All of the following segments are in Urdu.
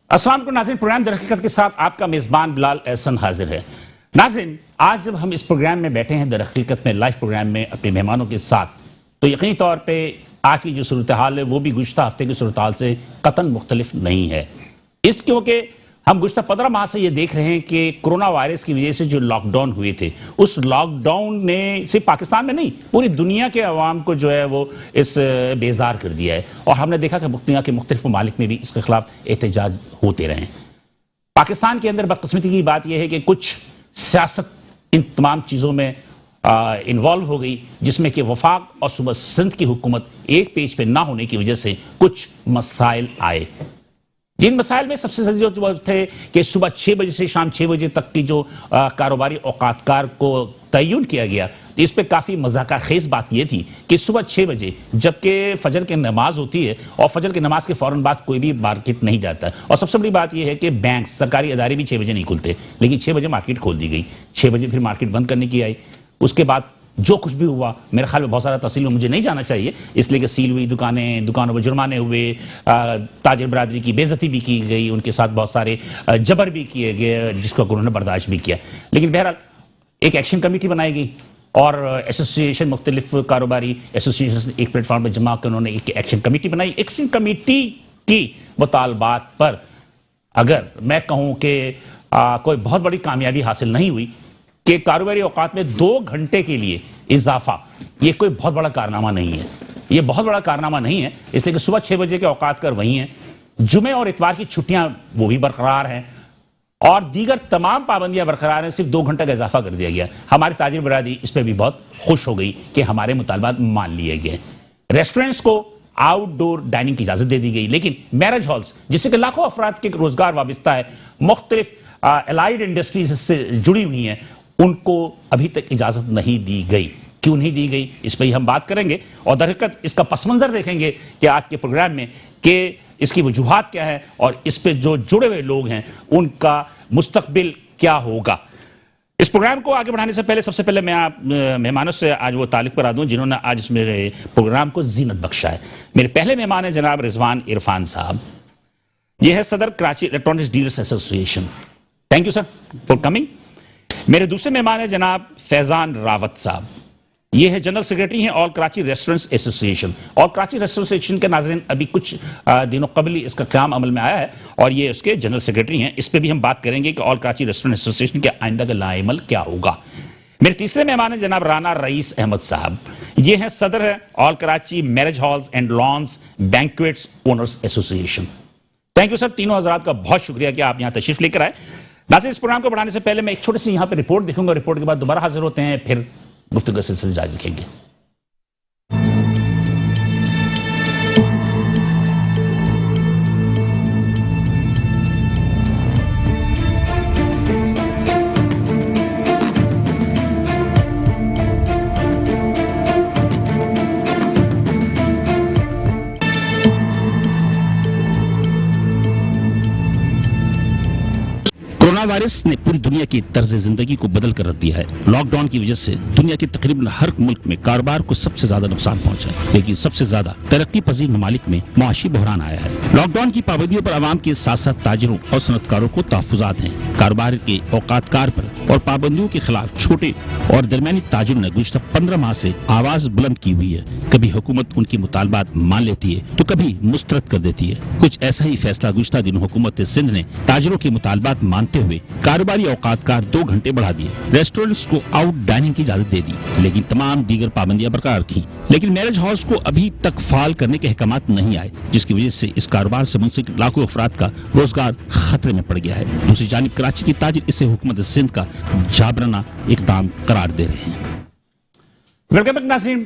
السلام علیکم ناظرین، پروگرام در حقیقت کے ساتھ آپ کا میزبان بلال احسن حاضر ہے۔ ناظرین، آج جب ہم اس پروگرام میں بیٹھے ہیں در حقیقت میں لائیو پروگرام میں اپنے مہمانوں کے ساتھ، تو یقینی طور پہ آج کی جو صورتحال ہے وہ بھی گزشتہ ہفتے کی صورتحال سے قطعاً مختلف نہیں ہے۔ اس کیونکہ ہم گزشتہ 15 ماہ سے یہ دیکھ رہے ہیں کہ کرونا وائرس کی وجہ سے جو لاک ڈاؤن ہوئے تھے، اس لاک ڈاؤن نے صرف پاکستان میں نہیں پوری دنیا کے عوام کو جو ہے وہ اس بیزار کر دیا ہے، اور ہم نے دیکھا کہ دنیا کے مختلف ممالک میں بھی اس کے خلاف احتجاج ہوتے رہے۔ پاکستان کے اندر بدقسمتی کی بات یہ ہے کہ کچھ سیاست ان تمام چیزوں میں انوالو ہو گئی، جس میں کہ وفاق اور صوبہ سندھ کی حکومت ایک پیج پہ نہ ہونے کی وجہ سے کچھ مسائل آئے۔ جن مسائل میں سب سے زیادہ جو تھے کہ صبح 6 بجے سے شام 6 بجے تک کی جو کاروباری اوقات کار کو تعین کیا گیا، اس پہ کافی مذاقہ خیز بات یہ تھی کہ صبح 6 بجے جبکہ فجر کی نماز ہوتی ہے اور فجر کی نماز کے فوراً بعد کوئی بھی مارکیٹ نہیں جاتا، اور سب سے بڑی بات یہ ہے کہ بینک سرکاری ادارے بھی 6 بجے نہیں کھلتے، لیکن 6 بجے مارکیٹ کھول دی گئی۔ 6 بجے پھر مارکیٹ بند کرنے کی آئی۔ اس کے بعد جو کچھ بھی ہوا، میرے خیال میں بہت سارا تفصیل میں مجھے نہیں جانا چاہیے، اس لیے کہ سیل ہوئی دکانوں پر جرمانے ہوئے، تاجر برادری کی بے عزتی بھی کی گئی، ان کے ساتھ بہت سارے جبر بھی کیے گئے جس کو انہوں نے برداشت بھی کیا۔ لیکن بہرحال ایک ایکشن کمیٹی بنائی گئی اور ایسوسیشن مختلف کاروباری ایسوسیشن ایک پلیٹ فارم پر جمع کر انہوں نے ایک ایکشن کمیٹی بنائی۔ ایکشن کمیٹی کی مطالبات پر اگر میں کہوں کہ کوئی بہت بڑی کامیابی حاصل نہیں ہوئی کہ کاروباری اوقات میں 2 گھنٹے کے لیے اضافہ، یہ کوئی بہت بڑا کارنامہ نہیں ہے، یہ بہت بڑا کارنامہ نہیں ہے، اس لیے کہ صبح 6 بجے کے اوقات کر وہی ہیں، جمعے اور اتوار کی چھٹیاں وہ بھی برقرار ہیں، اور دیگر تمام پابندیاں برقرار ہیں، صرف 2 گھنٹے کا اضافہ کر دیا گیا۔ ہماری تاجر برادری اس پہ بھی بہت خوش ہو گئی کہ ہمارے مطالبات مان لیے گئے۔ ریسٹورنٹس کو آؤٹ ڈور ڈائننگ کی اجازت دے دی گئی، لیکن میرج ہالز جس سے کہ لاکھوں افراد کے روزگار وابستہ ہے، مختلف الائیڈ انڈسٹریز سے جڑی ہوئی ہیں، ان کو ابھی تک اجازت نہیں دی گئی۔ کیوں نہیں دی گئی اس پہ ہی ہم بات کریں گے، اور در حقیقت اس کا پس منظر دیکھیں گے کہ آج کے پروگرام میں کہ اس کی وجوہات کیا ہے اور اس پہ جو جڑے ہوئے لوگ ہیں ان کا مستقبل کیا ہوگا۔ اس پروگرام کو آگے بڑھانے سے پہلے سب سے پہلے میں آپ مہمانوں سے آج وہ تعلق کرا دوں جنہوں نے آج اس میرے پروگرام کو زینت بخشا ہے۔ میرے پہلے مہمان ہیں جناب رضوان عرفان صاحب، یہ ہے صدر Karachi electronics dealers association. Thank you sir for coming. میرے دوسرے مہمان ہیں جناب فیضان راوت صاحب، یہ ہے جنرل سیکرٹری ہیں آل کراچی ریسٹورنٹس ایسوسیشن۔ آل کراچی ریسٹورنٹس ایسوسیشن کے ناظرین ابھی کچھ دنوں قبل ہی اس کا قیام عمل میں آیا ہے اور یہ اس کے جنرل سیکرٹری ہیں۔ اس پہ بھی ہم بات کریں گے کہ آل کراچی ریسٹورنٹ ایسوسیشن کے آئندہ کا لائحہ عمل کیا ہوگا۔ میرے تیسرے مہمان ہیں جناب رانا رئیس احمد صاحب، یہ ہیں صدر ہے all Karachi marriage halls and lawns banquets owners association. Thank you sir, تینوں حضرات کا بہت شکریہ کہ آپ یہاں تشریف لے کر آئے۔ ناظرین، اس پروگرام کو بڑھانے سے پہلے میں ایک چھوٹی سی یہاں پہ رپورٹ دیکھوں گا، رپورٹ کے بعد دوبارہ حاضر ہوتے ہیں، پھر گفتگو کا سلسلہ جاری رکھیں گے۔ کورونا وائرس نے پوری دنیا کی طرز زندگی کو بدل کر رکھ دیا ہے۔ لاک ڈاؤن کی وجہ سے دنیا کے تقریباً ہر ملک میں کاروبار کو سب سے زیادہ نقصان پہنچا ہے، لیکن سب سے زیادہ ترقی پذیر ممالک میں معاشی بحران آیا ہے۔ لاک ڈاؤن کی پابندیوں پر عوام کے ساتھ ساتھ تاجروں اور صنعت کاروں کو تحفظات ہیں۔ کاروبار کے اوقات کار پر اور پابندیوں کے خلاف چھوٹے اور درمیانی تاجروں نے گزشتہ 15 ماہ سے آواز بلند کی ہوئی ہے۔ کبھی حکومت ان کی مطالبات مان لیتی ہے تو کبھی مسترد کر دیتی ہے۔ کچھ ایسا ہی فیصلہ گزشتہ دنوں حکومت سندھ نے تاجروں کے مطالبات مانتے ہوئے کاروباری اوقات کار 2 گھنٹے بڑھا دیے، ریسٹورنٹس کو آؤٹ ڈائننگ کی اجازت دے دی، لیکن تمام دیگر پابندیاں برقرار رکھیں۔ لیکن میرج ہالز کو ابھی تک فعال کرنے کے احکامات نہیں آئے، جس کی وجہ سے اس کاروبار سے منسلک لاکھوں افراد کا روزگار خطرے میں پڑ گیا ہے۔ دوسری جانب کراچی کی تاجر اسے حکومت سندھ کا جابرانہ اقدام قرار دے رہے ہیں۔ ویلکم بیک ناظرین،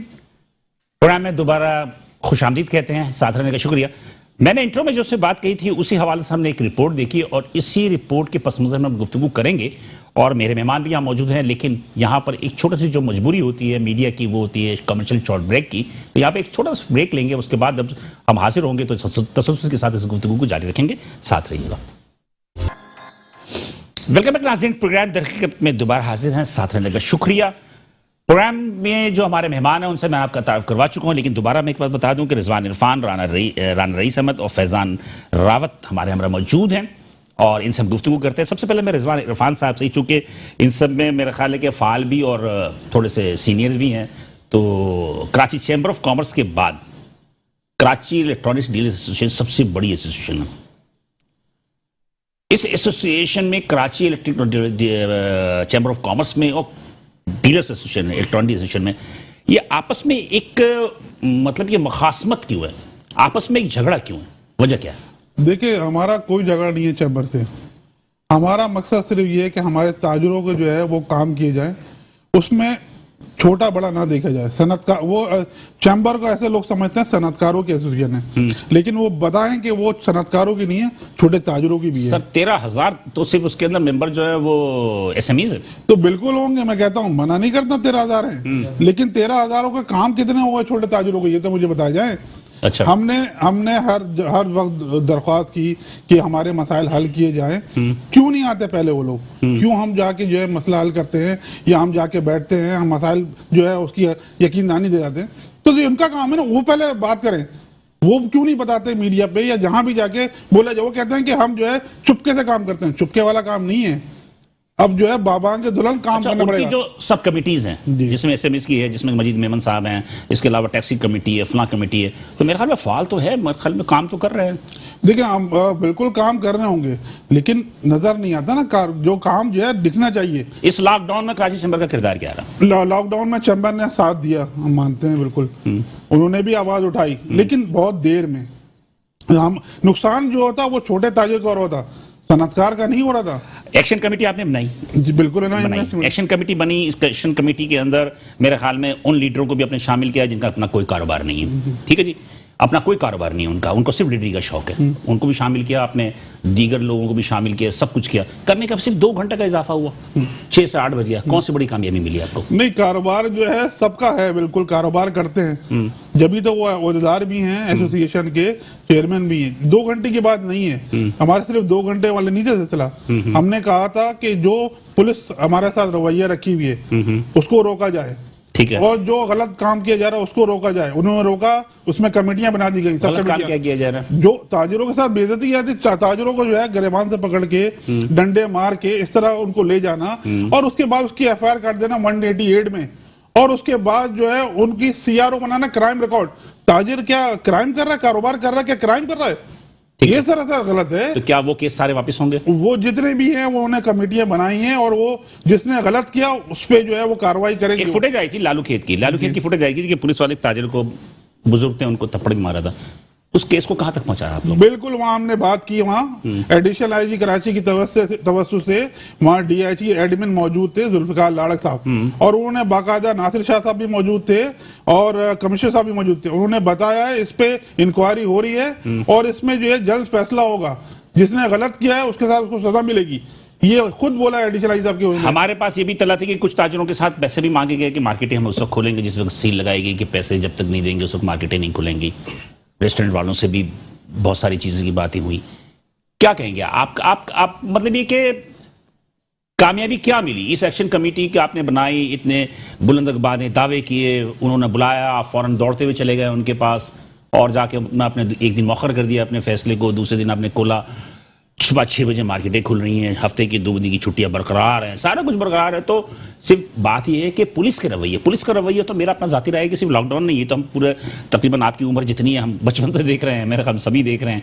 پروگرام میں دوبارہ خوش آمدید کہتے ہیں، ساتھ رہنے کا شکریہ۔ میں نے انٹرو میں جو سے بات کہی تھی اسی حوالے سے ہم نے ایک رپورٹ دیکھی اور اسی رپورٹ کے پس منظر میں ہم گفتگو کریں گے، اور میرے مہمان بھی یہاں موجود ہیں، لیکن یہاں پر ایک چھوٹا سی جو مجبوری ہوتی ہے میڈیا کی وہ ہوتی ہے کمرشل شارٹ بریک کی، تو یہاں پہ ایک چھوٹا سا بریک لیں گے، اس کے بعد جب ہم حاضر ہوں گے تو تسلسل کے ساتھ اس گفتگو کو جاری رکھیں گے، ساتھ رہیے گا۔ ویلکم بیک ناظرین، پروگرام در حقیقت میں دوبارہ حاضر ہیں، ساتھ رہنے کا شکریہ۔ پروگرام میں جو ہمارے مہمان ہیں ان سے میں آپ کا تعارف کروا چکا ہوں، لیکن دوبارہ میں ایک بات بتا دوں کہ رضوان عرفان، رانا رئیس احمد اور فیضان راوت ہمارے ہمراہ موجود ہیں اور ان سے ہم گفتگو کرتے ہیں۔ سب سے پہلے میں رضوان عرفان صاحب سے، چونکہ ان سب میں میرا خیال ہے کہ فعال بھی اور تھوڑے سے سینئر بھی ہیں، تو کراچی چیمبر آف کامرس کے بعد کراچی الیکٹرانکس ڈیلرز ایسوسیشن سب سے بڑی ایسوسیشن ہے۔ اس ایسوسیشن میں کراچی چیمبر آف کامرس میں اور ڈیلرز ایسوسیشن الیکٹرانک ایسوسیشن میں یہ آپس میں ایک مطلب یہ مخاصمت کیوں ہے، آپس میں ایک جھگڑا کیوں ہے، وجہ کیا ہے؟ دیکھیں ہمارا کوئی جھگڑا نہیں ہے چیمبر سے، ہمارا مقصد صرف یہ ہے کہ ہمارے تاجروں کو جو ہے وہ کام کیے جائیں، اس میں چھوٹا بڑا نہ دیکھا جائے۔ صنعت کار وہ چیمبر کو ایسے لوگ سمجھتے ہیں صنعت کاروں کی ایسوسیشن ہے، لیکن وہ بتائیں کہ وہ صنعت کاروں کی نہیں ہے، چھوٹے تاجروں کی بھی ہے۔ سر 13,000 تو صرف اس کے اندر ممبر جو ہے وہ ایس ایم ایز ہے تو بالکل ہوں گے، میں کہتا ہوں منع نہیں کرتا 13,000 ہیں، لیکن 13,000 کا کام کتنے ہوگا چھوٹے تاجروں کو، یہ تو مجھے بتایا جائے۔ اچھا، ہم نے ہر وقت درخواست کی کہ ہمارے مسائل حل کیے جائیں، کیوں نہیں آتے پہلے وہ لوگ؟ کیوں ہم جا کے جو ہے مسئلہ حل کرتے ہیں یا ہم جا کے بیٹھتے ہیں، ہم مسائل جو ہے اس کی یقین دہانی دے جاتے ہیں؟ تو یہ ان کا کام ہے نا، وہ پہلے بات کریں، وہ کیوں نہیں بتاتے میڈیا پہ یا جہاں بھی جا کے بولا جائے؟ وہ کہتے ہیں کہ ہم جو ہے چپکے سے کام کرتے ہیں، چپکے والا کام نہیں ہے، اب جو ہے بابا کے دلہن کام کرنا پڑے ان گا۔ کی جو سب کمیٹیز ہیں جس میں ایس ایم ایس کی ہے، جس میں مجید میمن صاحب ہیں، اس کے علاوہ ٹیکسی کمیٹی ہے، فلاں کمیٹی ہے، تو میرے خیال میں فعال تو ہے، میرے خیال میں کام تو کر رہے ہیں۔ دیکھیں ہم بالکل کام کر رہے ہوں گے، لیکن نظر نہیں آتا نا، جو کام جو ہے دکھنا چاہیے۔ اس لاک ڈاؤن میں کراچی چیمبر کا کردار کیا رہا؟ لاک ڈاؤن میں چیمبر نے ساتھ دیا، ہم مانتے ہیں بالکل، انہوں نے بھی آواز اٹھائی، لیکن بہت دیر میں۔ نقصان جو ہوتا وہ چھوٹے تاجر کو ہو رہا تھا، صنعت کار کا نہیں ہو رہا تھا۔ ایکشن کمیٹی آپ نے بنائی؟ جی بالکل بنائی، ایکشن کمیٹی بنی۔ اس ایکشن کمیٹی کے اندر میرے خیال میں ان لیڈروں کو بھی اپنے شامل کیا جن کا اپنا کوئی کاروبار نہیں ہے، ٹھیک ہے جی، اپنا کوئی کاروبار نہیں ہے ان کو صرف لیڈری کا شوق ہے، ان کو بھی شامل کیا، اپنے دیگر لوگوں کو بھی شامل کیا، سب کچھ کیا، کرنے کا صرف 2 گھنٹے کا اضافہ ہوا، 6 سے 8 بجے۔ کون سی بڑی کامیابی ملی آپ کو؟ نہیں، کاروبار جو ہے سب کا ہے، بالکل کاروبار کرتے ہیں، جبھی تو وہ عہدیدار بھی ہیں، ایسوسیشن کے چیئرمین بھی ہیں۔ 2 گھنٹے کی بات نہیں ہے، ہمارے صرف 2 گھنٹے والے نہیں تھے سلسلہ۔ ہم نے کہا تھا کہ جو پولیس ہمارے ساتھ رویہ رکھی ہوئی ہے اس کو روکا جائے، ٹھیک ہے، اور جو غلط کام کیا جا رہا ہے اس کو روکا جائے۔ انہوں نے روکا، اس میں کمیٹیاں بنا دی گئی۔ غلط کام کیا جا رہا ہے؟ جو تاجروں کے ساتھ بے عزتی کی جاتی، تاجروں کو جو ہے گریبان سے پکڑ کے ڈنڈے مار کے اس طرح ان کو لے جانا، اور اس کے بعد اس کی ایف آئی آر کر دینا 188 میں، اور اس کے بعد جو ہے ان کی سی آر او بنانا، کرائم ریکارڈ۔ تاجر کیا کرائم کر رہا ہے؟ کاروبار کر رہا ہے؟ کیا کرائم کر رہا ہے؟ یہ سراسر غلط ہے۔ تو کیا وہ کیس سارے واپس ہوں گے؟ وہ جتنے بھی ہیں وہ انہیں کمیٹیاں بنائی ہیں، اور وہ جس نے غلط کیا اس پہ جو ہے وہ کارروائی کریں گے۔ ایک فوٹیج آئی تھی لالو کھیت کی فوٹیج آئی تھی کہ پولیس والے تاجر کو، بزرگ تھے، ان کو تھپڑ بھی مارا تھا۔ اس کیس کو کہاں تک پہنچایا آپ لوگ؟ بالکل وہاں ہم نے بات کی، وہاں ایڈیشنل آئی جی کراچی کی توسط سے وہاں ڈی آئی جی ایڈمن موجود تھے، ذوالفقار لاڑک صاحب، اور انہوں نے باقاعدہ ناصر شاہ صاحب بھی موجود تھے اور کمشنر صاحب بھی موجود تھے۔ انہوں نے بتایا ہے اس پہ انکوائری ہو رہی ہے اور اس میں جو ہے جلد فیصلہ ہوگا، جس نے غلط کیا ہے اس کے ساتھ اس کو سزا ملے گی۔ یہ خود بولا ہے ایڈیشنل آئی جی صاحب کے۔ ہمارے پاس یہ بھی اطلاع تھی کہ کچھ تاجروں کے ساتھ پیسے بھی مانگے گئے کہ مارکیٹیں ہم اس وقت کھولیں گے جس وقت سیل لگائے گی، کہ پیسے جب تک نہیں دیں گے اس وقت مارکیٹیں نہیں کھلیں گی۔ ریسٹورنٹ والوں سے بھی بہت ساری چیزوں کی باتیں ہوئی۔ کیا کہیں گے آپ مطلب یہ کہ کامیابی کیا ملی اس ایکشن کمیٹی کہ آپ نے بنائی، اتنے بلند اخبار دعوے کیے، انہوں نے بلایا، آپ فوراً دوڑتے ہوئے چلے گئے ان کے پاس اور جا کے اپنے ایک دن مؤخر کر دیا اپنے فیصلے کو، دوسرے دن آپ نے کھولا، صبح 6 بجے مارکیٹیں کھل رہی ہیں، ہفتے کی 2 دن کی چھٹیاں برقرار ہیں، سارا کچھ برقرار ہے۔ تو صرف بات یہ ہے کہ پولیس کا رویہ تو میرا اپنا ذاتی رائے ہے کہ صرف لاک ڈاؤن نہیں ہے، تو ہم پورے تقریباً آپ کی عمر جتنی ہے ہم بچپن سے دیکھ رہے ہیں، میرے خیال سبھی دیکھ رہے ہیں۔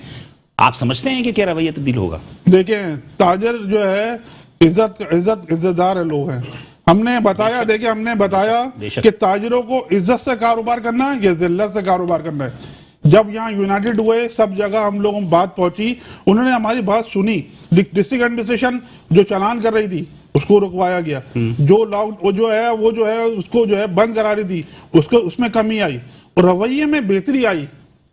آپ سمجھتے ہیں کہ کیا رویہ تبدیل ہوگا؟ دیکھیں تاجر جو ہے عزت دار لوگ ہیں۔ ہم نے بتایا، دیکھیں ہم نے بتایا کہ تاجروں کو عزت سے کاروبار کرنا ہے یا ذلت سے کاروبار کرنا ہے۔ جب یہاں یونائٹڈ ہوئے، سب جگہ ہم لوگوں میں بات پہنچی، انہوں نے ہماری بات سنی۔ ڈسٹرکٹ ایڈمنسٹریشن جو چالان کر رہی تھی اس کو رکوایا گیا، جو ہے اس کو جو ہے بند کرا رہی تھی اس میں کمی آئی اور رویے میں بہتری آئی۔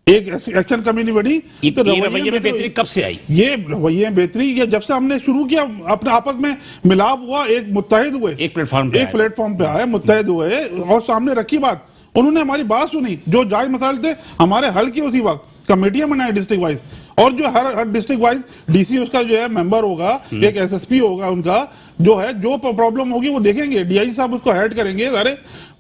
ایک ایکشن کمیٹی بڑی، یہ رویے میں بہتری کب سے آئی؟ یہ رویے میں بہتری یہ جب سے ہم نے شروع کیا، اپنے آپس میں ملاپ ہوا، ایک متحد ہوئے، ایک پلیٹ فارم پہ آئے، متحد ہوئے اور سامنے رکھی بات۔ انہوں نے ہماری بات سنی، جو جائز مسائل تھے ہمارے حل کیے، اسی وقت کمیٹیاں بنائی ڈسٹرکٹ وائز، اور جو ہر ڈسٹرکٹ وائز DC اس کا جو ہے ممبر ہوگا, ایک SSP ہوگا ان کا, جو ہے جو پرابلم ہوگی وہ دیکھیں گے, DI صاحب اس کو ہیڈ کریں گے. سارے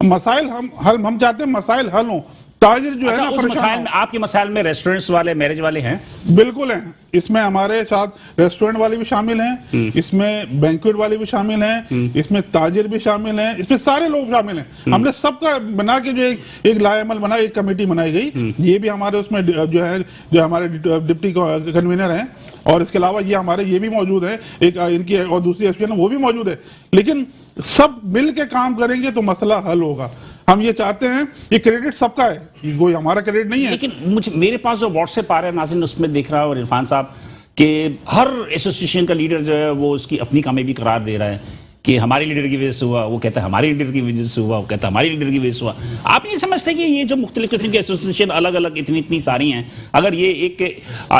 مسائل ہم چاہتے ہیں مسائل حل ہوں, تاجر جو ہے نا مسائل میں, آپ کے مسائل میں ریسٹورنٹس والے, میرج والے ہیں؟ بالکل ہیں. اس میں ہمارے ساتھ ریسٹورنٹ والے بھی شامل ہیں, اس میں بینکویٹ والے بھی شامل ہیں, اس میں تاجر بھی شامل ہیں, اس میں سارے لوگ شامل ہیں. ہم نے سب کا بنا کے جو ایک لائے عمل بنا, ایک کمیٹی بنائی گئی. یہ بھی ہمارے اس میں جو ہمارے ڈپٹی کنوینر ہیں, اور اس کے علاوہ یہ بھی موجود ہیں, ایک ان کی اور دوسری ایس پی وہ بھی موجود ہے. لیکن سب مل کے کام کریں گے تو مسئلہ حل ہوگا. ہم یہ چاہتے ہیں, یہ کریڈٹ سب کا ہے, یہ کوئی ہمارا کریڈٹ نہیں ہے. لیکن میرے پاس جو واٹس ایپ آ رہا ہے ناظرین, اس میں دیکھ رہا ہوں, اور عرفان صاحب, کہ ہر ایسوسیشن کا لیڈر جو ہے وہ اس کی اپنی کامیابی قرار دے رہا ہے کہ ہمارے لیڈر کی وجہ سے ہوا, وہ کہتا ہے ہمارے لیڈر کی وجہ سے ہوا, وہ کہتا ہے ہمارے لیڈر کی وجہ سے ہوا. آپ یہ سمجھتے ہیں کہ یہ جو مختلف قسم کی ایسوسیشن الگ الگ اتنی ساری ہیں, اگر یہ ایک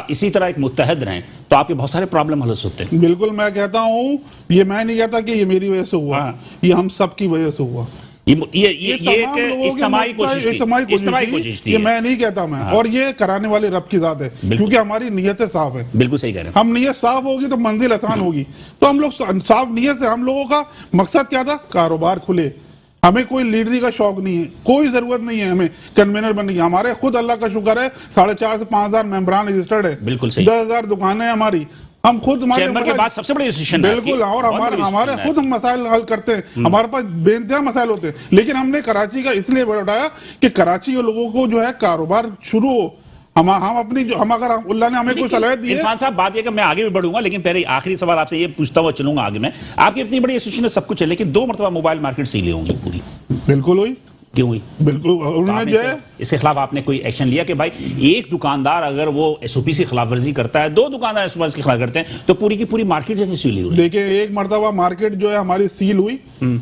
اسی طرح ایک متحد رہیں تو آپ کے بہت سارے پرابلم حل ہو سکتے ہیں؟ بالکل, میں کہتا ہوں, یہ میں نہیں کہتا کہ یہ میری وجہ سے ہوا, یہ ہم سب کی وجہ سے ہوا. یہ ایک اجتماعی کوشش تھی, یہ میں نہیں کہتا میں, اور یہ کرانے والے رب کی ذات ہے, کیونکہ ہماری نیتیں صاف ہیں. بالکل صحیح کہہ رہے ہیں. ہم نیت صاف ہوگی تو منزل آسان ہوگی. تو ہم لوگ صاف نیت سے, ہم لوگوں کا مقصد کیا تھا, کاروبار کھلے. ہمیں کوئی لیڈری کا شوق نہیں ہے, کوئی ضرورت نہیں ہے ہمیں کنوینر بننے کی. ہمارے خود اللہ کا شکر ہے 4,500 سے 5,000 ممبران رجسٹرڈ ہے, 10,000 دکانیں ہماری. ہم خود چیمبر کے بعد سب سے بڑی ایسوسیشن ہے. بالکل, اور ہمارے خود ہم مسائل حل کرتے ہیں, ہمارے پاس بے انتہا مسائل ہوتے ہیں. لیکن ہم نے کراچی کا اس لیے اٹھایا کہ کراچی کے لوگوں کو جو ہے کاروبار شروع ہو. ہم اپنی جو اگر اللہ نے ہمیں کوئی صلاحیت دی ہے. عرفان صاحب, بات یہ کہ میں آگے بھی بڑھوں گا, لیکن پہلے آخری سوال آپ سے یہ پوچھتا ہوا چلوں گا آگے میں. آپ کی اتنی بڑی ایسوسیشن سب کچھ ہے, لیکن 2 مرتبہ موبائل مارکیٹ سیلیں ہوں گی پوری. بالکل ہوئی. کیوں ہوئی؟ بالکل, انہوں نے جو ہے اس کے خلاف آپ نے کوئی ایکشن لیا کہ بھائی ایک دکاندار اگر وہ SOP کی خلاف ورزی کرتا ہے, 2 دکاندار SOP کی خلاف کرتے ہیں, تو پوری کی پوری مارکیٹ جگہ سیل ہوئی؟ دیکھیں, ایک مرتبہ مارکیٹ جو ہے ہماری سیل ہوئی,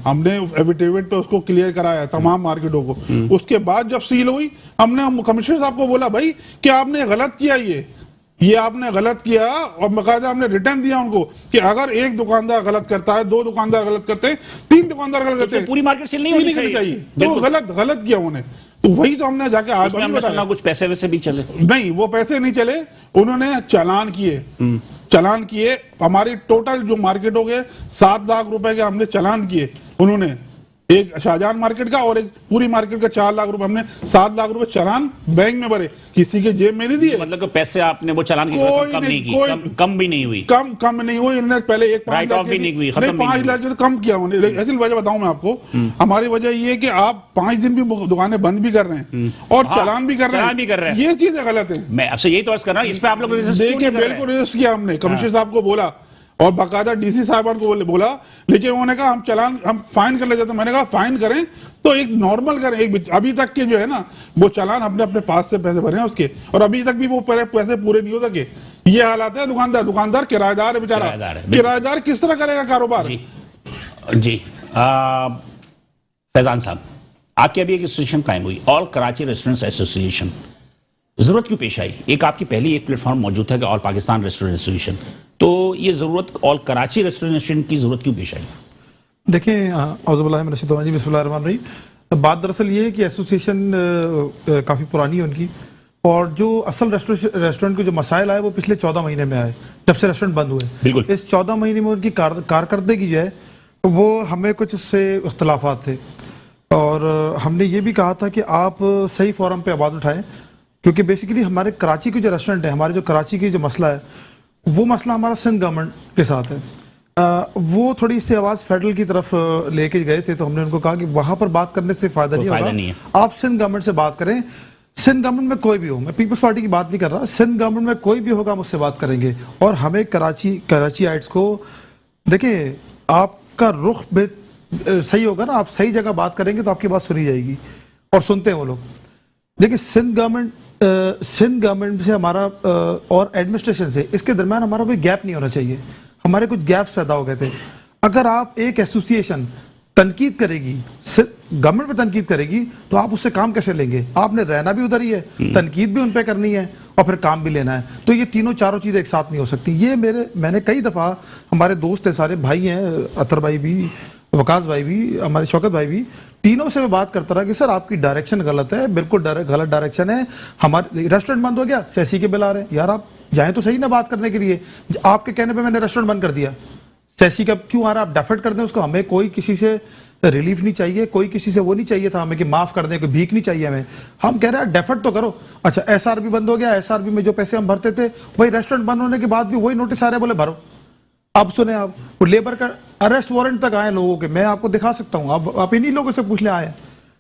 ہم نے ایفیڈیوٹ پہ اس کو کلیئر کرایا تمام مارکیٹوں کو. اس کے بعد جب سیل ہوئی, ہم نے کمشنر صاحب کو بولا بھائی کہ آپ نے غلط کیا, یہ آپ نے غلط کیا, اور باقاعدہ ہم نے ریٹرن دیا ان کو کہ اگر ایک دکاندار غلط کرتا ہے, 2 دکاندار غلط کرتے ہیں, 3 دکاندار غلط کرتے ہیں, پوری مارکیٹ سیل نہیں ہونی چاہیے. تو غلط کیا انہوں نے. تو وہی تو ہم نے جا کے آج کچھ پیسے ویسے بھی چلے نہیں, وہ پیسے نہیں چلے, انہوں نے چالان کیے. ہماری ٹوٹل جو مارکیٹ ہو گئے 7 لاکھ روپے کے ہم نے چالان کیے انہوں نے, ایک شاہجہان مارکیٹ کا اور ایک پوری مارکیٹ کا 4 لاکھ روپے. ہم نے 7 لاکھ روپے چالان بینک میں بھرے, کسی کے جیب میں نہیں دیے. مطلب کہ پیسے آپ نے وہ چالان کی کم نہیں کی, کم بھی نہیں ہوئی, کم نہیں ہوئی. انہوں نے پہلے 5 لاکھ تو کم کیا انہوں نے. ایسی وجہ بتاؤں میں آپ کو, ہماری وجہ یہ ہے کہ آپ 5 دن بھی دکانیں بند بھی کر رہے ہیں اور چالان بھی کر رہے ہیں, یہ چیزیں غلط ہیں. میں آپ سے یہی تو عرض کر رہا ہوں, اس پہ آپ لوگ دیکھیں بالکل رجسٹ کیا ہم نے, کمشنر صاحب کو بولا اور باقاعدہ DC صاحبان کو بولا, لیکن انہوں نے کہا ہم فائن کر لے جاتے ہیں. میں نے کہا فائن کریں تو ایک نارمل کریں. ابھی تک کے جو ہے نا وہ چالان اپنے پاس سے پیسے بھرے ہیں اس کے, اور ابھی تک بھی وہ پیسے پورے نہیں ہو سکے. یہ حالات ہے. دکاندار کرایہ دار ہے بیچارہ, کرایہ دار کس طرح کرے گا کاروبار. جی فیضان صاحب, آپ کی ابھی ایک ایسوسیشن قائم ہوئی, آل کراچی ریسٹورنٹس ایسوسیشن, ضرورت کیوں پیش آئی؟ ایک آپ کی پہلی ایک پلیٹ فارم موجود تھا کہ آل پاکستان ریسٹورنٹ ایسوسیشن, تو یہ ضرورت آل کراچی ریسٹورنٹ ایسوسیشن کی ضرورت کیوں پیش آئی؟ دیکھیں, اعوذ باللہ من الشیطان الرجیم, بسم اللہ الرحمن الرحیم. بات دراصل یہ ہے کہ ایسوسیشن کافی پرانی ہے ان کی, اور جو اصل ریسٹورنٹ کے جو مسائل آئے وہ پچھلے 14 مہینے میں آئے جب سے ریسٹورنٹ بند ہوئے. بالکل, اس 14 مہینے میں ان کی کارکردگی جو ہے وہ ہمیں کچھ اس سے اختلافات تھے, اور ہم نے یہ بھی کہا تھا کہ آپ صحیح فورم پہ آواز اٹھائیں, کیونکہ بیسیکلی ہمارے کراچی کے جو ریسٹورنٹ ہے, ہمارے جو کراچی کی جو مسئلہ ہے, وہ مسئلہ ہمارا سندھ گورنمنٹ کے ساتھ ہے. وہ تھوڑی سی آواز فیڈرل کی طرف لے کے گئے تھے, تو ہم نے ان کو کہا کہ وہاں پر بات کرنے سے فائدہ نہیں ہوگا, آپ سندھ گورنمنٹ سے بات کریں. سندھ گورنمنٹ میں کوئی بھی ہو, میں پیپلز پارٹی کی بات نہیں کر رہا, سندھ گورنمنٹ میں کوئی بھی ہوگا ہم اس سے بات کریں گے. اور ہمیں کراچی آئٹس کو دیکھیں, آپ کا رخ صحیح ہوگا نا, آپ صحیح جگہ بات کریں گے تو آپ کی بات سنی جائے گی, اور سنتے ہیں وہ لوگ. دیکھیں, سندھ گورنمنٹ سے ہمارا اور ایڈمنسٹریشن سے اس کے درمیان ہمارا کوئی گیپ نہیں ہونا چاہیے. ہمارے کچھ گیپس پیدا ہو گئے تھے. اگر آپ ایک ایسوسیشن تنقید کرے گی, گورنمنٹ پہ تنقید کرے گی, تو آپ اس سے کام کیسے لیں گے؟ آپ نے رہنا بھی ادھر ہی ہے, تنقید بھی ان پہ کرنی ہے, اور پھر کام بھی لینا ہے. تو یہ تینوں چاروں چیزیں ایک ساتھ نہیں ہو سکتی. یہ میں نے کئی دفعہ, ہمارے دوست ہیں, سارے بھائی ہیں, اطہر بھائی بھی, وقاص بھائی بھی, ہمارے شوکت بھائی بھی, تینوں سے میں بات کرتا رہا کہ سر آپ کی ڈائریکشن غلط ہے, بالکل غلط ڈائریکشن ہے. ہمارے ریسٹورنٹ بند ہو گیا, سیسی کے بل آ رہے ہیں. یار آپ جائیں تو صحیح نا بات کرنے کے لیے. آپ کے کہنے پہ میں نے ریسٹورینٹ بند کر دیا, سیسی کا کیوں آ رہا, آپ ڈیفرٹ کر دیں اس کو. ہمیں کوئی کسی سے ریلیف نہیں چاہیے, کوئی کسی سے وہ نہیں چاہیے تھا ہمیں کہ معاف کر دیں, کوئی بھیک نہیں چاہیے ہمیں. ہم کہہ رہے ہیں ڈیفرٹ تو کرو. اچھا ایس آر بی بند ہو گیا, ایس آر بی میں جو پیسے ہم بھرتے تھے وہی ریسٹورینٹ بند ہونے کے بعد بھی وہی نوٹس آ رہے ہیں, بولے بھرو. اب سنیں, آپ لیبر کا اریسٹ وارنٹ تک آئے لوگوں کے, میں آپ کو دکھا سکتا ہوں, آپ انہی لوگوں سے پوچھ لیں آئے.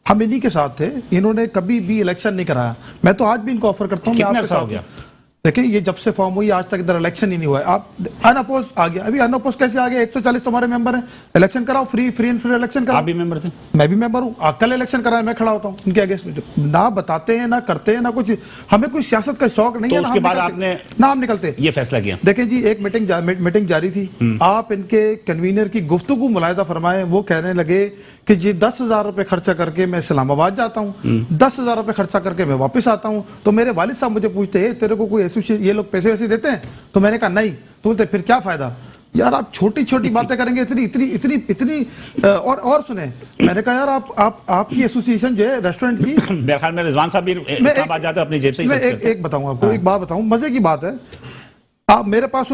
ہم انہی کے ساتھ تھے, انہوں نے کبھی بھی الیکشن نہیں کرایا. میں تو آج بھی ان کو آفر کرتا ہوں, میں آپ کے ساتھ ہوں. دیکھیں یہ جب سے فارم ہوئی آج تک ادھر الیکشن ہی نہیں ہوا ہے. آپ ان اپوز آ گیا, ابھی ان اپوز کیسے آ گیا؟ 140 تمہارے ممبر ہیں, الیکشن کراؤ, فری اینڈ فیئر الیکشن کراؤ. آپ بھی ممبر تھے؟ میں بھی ممبر ہوں. کل الیکشن کرایا, میں کھڑا ہوتا ہوں ان کے اگینسٹ میں. نہ بتاتے ہیں, نہ کرتے ہیں, نہ کچھ. ہمیں کوئی سیاست کا شوق نہیں ہے, اس کے بعد آپ نے نہ ہم نکلتے یہ فیصلہ کیا. دیکھیں جی, ایک میٹنگ جاری تھی, آپ ان کے کنوینر کی گفتگو ملاحظہ فرمائیں. وہ کہنے لگے کہ جی 10,000 روپے خرچہ کر کے میں اسلام آباد جاتا ہوں, 10,000 روپے خرچہ کر کے میں واپس آتا ہوں. تو میرے والد صاحب مجھے پوچھتے ہیں تیرے کو کوئی ایسوسیشن یہ لوگ پیسے ویسے دیتے ہیں؟ تو میں نے کہا نہیں. تو بولتے پھر کیا فائدہ یار, آپ چھوٹی چھوٹی باتیں کریں گے اتنی. اور سنیں, میں نے کہا یار آپ کی ایسوسیشن جو ہے ریسٹورینٹ کی, میرے خیال میں رضوان صاحب بھی اسلام آباد جاتے ہیں اپنی جیب سے. میں ایک بتاؤں آپ کو, ایک بات بتاؤں, مزے کی بات ہے. آپ میرے پاس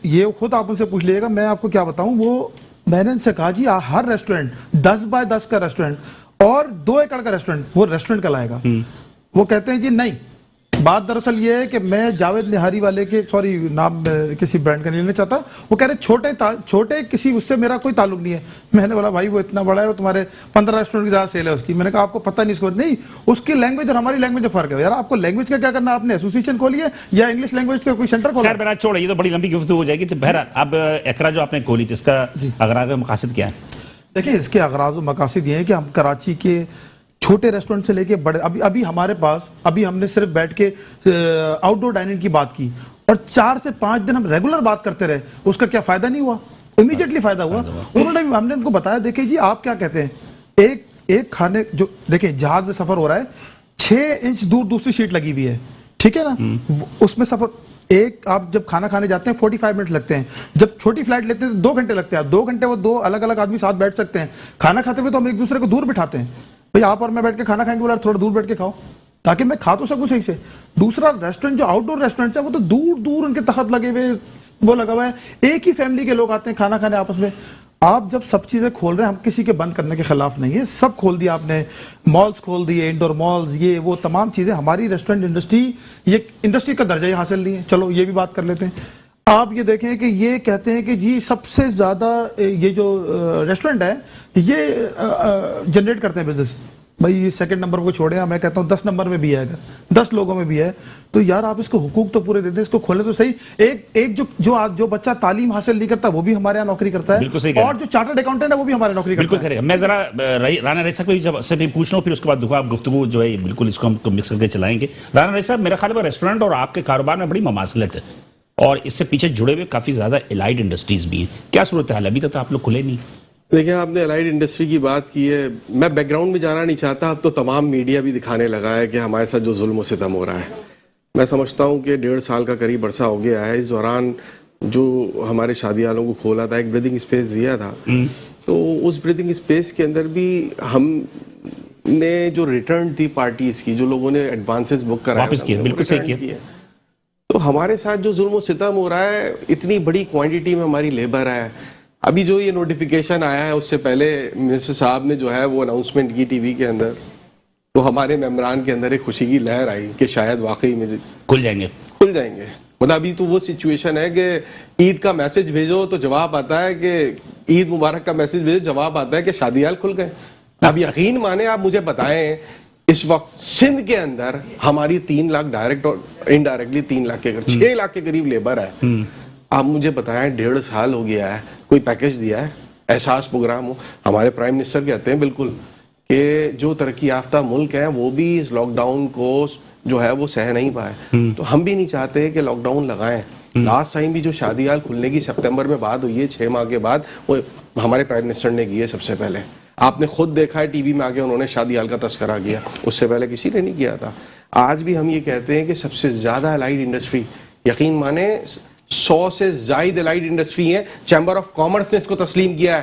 یہ خود آپ ان سے پوچھ لیجیے گا, میں آپ کو کیا بتاؤں. وہ میں نے ان سے کہا جی ہر ریسٹورینٹ 10x10 کا ریسٹورینٹ اور 2 ایکڑ کا ریسٹورینٹ وہ ریسٹورینٹ کا لائے گا. وہ کہتے ہیں جی نہیں. بات دراصل یہ ہے کہ میں جاوید نہاری والے کے, سوری نام کسی برانڈ کا نہیں لینا چاہتا, وہ کہہ رہے چھوٹے کسی اس سے میرا کوئی تعلق نہیں ہے. میں نے بولا بھائی وہ اتنا بڑا ہے, وہ تمہارے 15 ریسٹورینٹ کی زیادہ سیل ہے اس کی. میں نے کہا آپ کو پتہ نہیں, اس کو نہیں, اس کی لینگویج اور ہماری لینگویج میں فرق ہے. یار آپ کو لینگویج کا کیا کرنا, آپ نے ایسوسیشن کھولی ہے یا انگلش لینگویج کا کوئی سینٹر کھولا؟ خیر بہرحال چھوڑے, یہ تو بڑی لمبی گفتگو ہو جائے گی. تو بہرحال اب اقرا جو آپ نے کھولی تھی, اس کا اغراض و مقاصد کیا ہے؟ دیکھیں اس کے اغراض و مقاصد یہ ہیں کہ ہم کراچی کے چھوٹے ریسٹورنٹ سے لے کے بڑے, ابھی ہمارے پاس, ابھی ہم نے صرف بیٹھ کے آؤٹ ڈور ڈائننگ کی بات کی اور 4 سے 5 دن ہم ریگولر بات کرتے رہے. اس کا کیا فائدہ نہیں ہوا؟ امیڈیٹلی فائدہ ہوا. انہوں نے, ہم نے ان کو بتایا دیکھیں جی آپ کیا کہتے ہیں, ایک کھانے جو دیکھیں جہاز میں سفر ہو رہا ہے, 6 انچ دور دوسری سیٹ لگی ہوئی ہے, ٹھیک ہے نا, اس میں سفر ایک, آپ جب کھانا کھانے جاتے ہیں 45 منٹ لگتے ہیں, جب چھوٹی فلائٹ لیتے ہیں 2 گھنٹے لگتے ہیں. 2 گھنٹے وہ 2 الگ الگ آدمی ساتھ بیٹھ سکتے ہیں. کھانا کھاتے ہوئے تو ہم ایک دوسرے کو دور بٹھاتے ہیں, بھئی آپ اور میں بیٹھ کے کھانا کھائیں گے, بولا تھوڑا دور بیٹھ کے کھاؤ تاکہ میں کھا تو سکوں صحیح سے. دوسرا ریسٹورینٹ جو آؤٹ ڈور ریسٹورینٹ ہے وہ تو دور دور ان کے تخت لگے ہوئے, وہ لگا ہوا ہے, ایک ہی فیملی کے لوگ آتے ہیں کھانا کھانے آپس میں. آپ جب سب چیزیں کھول رہے ہیں, ہم کسی کے بند کرنے کے خلاف نہیں ہے, سب کھول دیا آپ نے, مالز کھول دیے, انڈور مالز, یہ وہ تمام چیزیں. ہماری ریسٹورینٹ انڈسٹری یہ انڈسٹری کا درجہ ہی حاصل نہیں ہے. چلو یہ بھی بات کر لیتے ہیں. آپ یہ دیکھیں کہ یہ کہتے ہیں کہ جی سب سے زیادہ یہ جو ریسٹورینٹ ہے یہ جنریٹ کرتے ہیں بزنس. بھائی سیکنڈ نمبر کو چھوڑے, میں کہتا ہوں 10 نمبر میں بھی ہے, اگر 10 لوگوں میں بھی ہے تو یار آپ اس کو حقوق تو پورے دے دیں, اس کو کھولے تو صحیح. ایک جو بچہ تعلیم حاصل نہیں کرتا وہ بھی ہمارے یہاں نوکری کرتا ہے, اور جو چارٹرڈ اکاؤنٹنٹ ہے وہ بھی ہمارے نوکری کرتا ہے. بالکل. میں ذرا رانا رئیس صاحب سے بھی پوچھ لوں, پھر اس کے بعد آپ گفتگو جو ہے بالکل اس کو ہم مکس کر کے چلائیں گے. رانا رئیس صاحب, میرا خیال ہے ریسٹورینٹ اور آپ کے کاروبار میں بڑی مماثلت ہے, اور اس سے پیچھے جڑے ہوئے کافی زیادہ الائڈ انڈسٹریز بھی ہیں. کیا صورت حال؟ ابھی تک آپ لوگ کھلے نہیں. دیکھیں آپ نے الائڈ انڈسٹری کی بات کی ہے, میں بیک گراؤنڈ میں جانا نہیں چاہتا. اب تو تمام میڈیا بھی دکھانے لگا ہے کہ ہمارے ساتھ جو ظلم و ستم ہو رہا ہے. میں سمجھتا ہوں کہ 1.5 سال کا قریب عرصہ ہو گیا ہے. اس دوران جو ہمارے شادی والوں کو کھولا تھا, ایک بریدنگ اسپیس دیا تھا, تو اس بریدنگ اسپیس کے اندر بھی ہم نے جو ریٹرن تھی پارٹیز کی, جو لوگوں نے ایڈوانسز بک کرائے, بالکل صحیح کیا. تو ہمارے ساتھ جو ظلم و ستم ہو رہا ہے, اتنی بڑی کوانٹٹی میں ہماری لیبر ہے. ابھی جو یہ نوٹیفیکیشن آیا ہے, اس سے پہلے منسٹر صاحب نے جو ہے وہ اناؤنسمنٹ کی ٹی وی کے اندر, تو ہمارے ممبران کے اندر ایک خوشی کی لہر آئی کہ شاید واقعی میں کھل جائیں گے. مطلب ابھی تو وہ سچویشن ہے کہ عید کا میسج بھیجو تو جواب آتا ہے کہ عید مبارک کا میسج بھیجو, جواب آتا ہے کہ شادی ہال کھل گئے. اب یقین مانے, آپ مجھے بتائیں اس وقت سندھ کے اندر ہماری 3 لاکھ ڈائریکٹ اور انڈائریکٹلی 3 لاکھ کے 6 لاکھ کے قریب لیبر ہے. آپ مجھے بتائیں 1.5 سال ہو گیا ہے, کوئی پیکج دیا ہے, احساس پروگرام ہو؟ ہمارے پرائم منسٹر کہتے ہیں بالکل کہ جو ترقی یافتہ ملک ہیں وہ بھی اس لاک ڈاؤن کو جو ہے وہ سہ نہیں پائے. تو ہم بھی نہیں چاہتے کہ لاک ڈاؤن لگائیں. لاسٹ ٹائم بھی جو شادی ہال کھلنے کی سپتمبر میں بات ہوئی ہے 6 ماہ کے بعد, وہ ہمارے پرائم منسٹر نے کی ہے سب سے پہلے. آپ نے خود دیکھا ہے ٹی وی میں آگے انہوں نے شادی ہال کا تذکرہ کیا, اس سے پہلے کسی نے نہیں کیا تھا. آج بھی ہم یہ کہتے ہیں کہ سب سے زیادہ الائڈ انڈسٹری, یقین مانے 100 سے زائد الائڈ انڈسٹری ہیں. چیمبر آف کامرس نے اس کو تسلیم کیا ہے.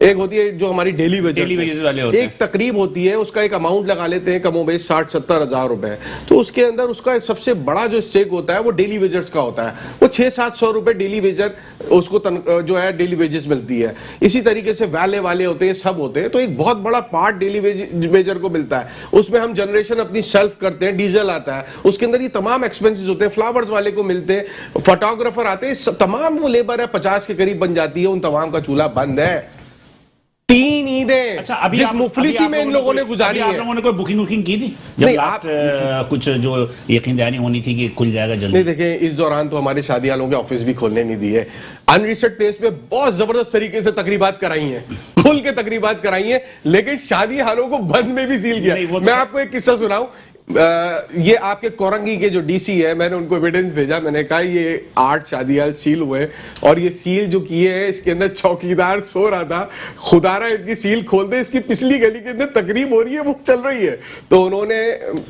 ایک ہوتی ہے جو ہماری ڈیلی ویجز والے ہوتے ہیں. ایک تقریب ہوتی ہے, اس کا ایک اماؤنٹ لگا لیتے ہیں کم و بیش 60-70 ہزار روپے, تو اس کے اندر اس کا سب سے بڑا جو اسٹیک ہوتا ہے وہ ڈیلی ویجرز کا ہوتا ہے, وہ 600-700 روپے ڈیلی ویجر اس کو جو ہے ڈیلی ویجز ملتی ہے. اسی طریقے سے والے ہوتے ہیں, سب ہوتے ہیں, تو ایک بہت بڑا پارٹ ڈیلی ویجر کو ملتا ہے. اس میں ہم جنریشن اپنی سیلف کرتے ہیں, ڈیزل آتا ہے, اس کے اندر یہ تمام ایکسپینسز ہوتے ہیں, فلاورز والے کو ملتے ہیں, فوٹوگرافر آتے ہیں, تمام وہ لیبر ہے 50 کے قریب بن جاتی ہے, ان تمام کا چولہا بند ہے. 3 عیدیں جس مفلسی میں ان لوگوں نے گزاری ہے. آپ لوگوں نے کوئی بکنگ کی تھی جب لاسٹ کچھ جو یقین دہانی ہونی تھی کہ کھل جائے گا جلدی؟ نہیں دیکھیں, اس دوران تو ہمارے شادی والوں کے آفس بھی کھولنے نہیں دیے. انریسٹ پلیس پہ بہت زبردست طریقے سے تقریبات کرائی ہیں, کھل کے تقریبات کرائی ہیں, لیکن شادی ہالوں کو بند میں بھی سیل کیا. میں آپ کو ایک قصہ سناؤں, یہ آپ کے کورنگی کے جو ڈی سی ہے, میں نے ان کو ایویڈنس بھیجا, میں نے کہا یہ 8 شادی ہال سیل ہوئے, اور یہ سیل جو کیے ہیں اس کے اندر چوکیدار سو رہا تھا, خدا رہا ان کی سیل کھول دے, اس کی پچھلی گلی کے اندر تقریب ہو رہی ہے, وہ چل رہی ہے. تو انہوں نے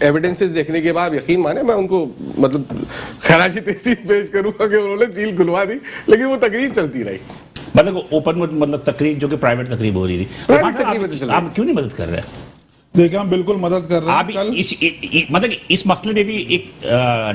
ایویڈنسز دیکھنے کے بعد یقین مانے, میں ان کو مطلب خراج تحسین پیش کروں گا کہ انہوں نے سیل کھلوا دی, لیکن وہ تقریب چلتی رہی. مطلب اوپن مطلب تقریب جو کہ پرائیویٹ تقریب ہو رہی تھی, آپ کیوں نہیں مدد کر رہے؟ دیکھیں ہم بالکل مدد کر رہے ہیں. مطلب اس مسئلے میں بھی ایک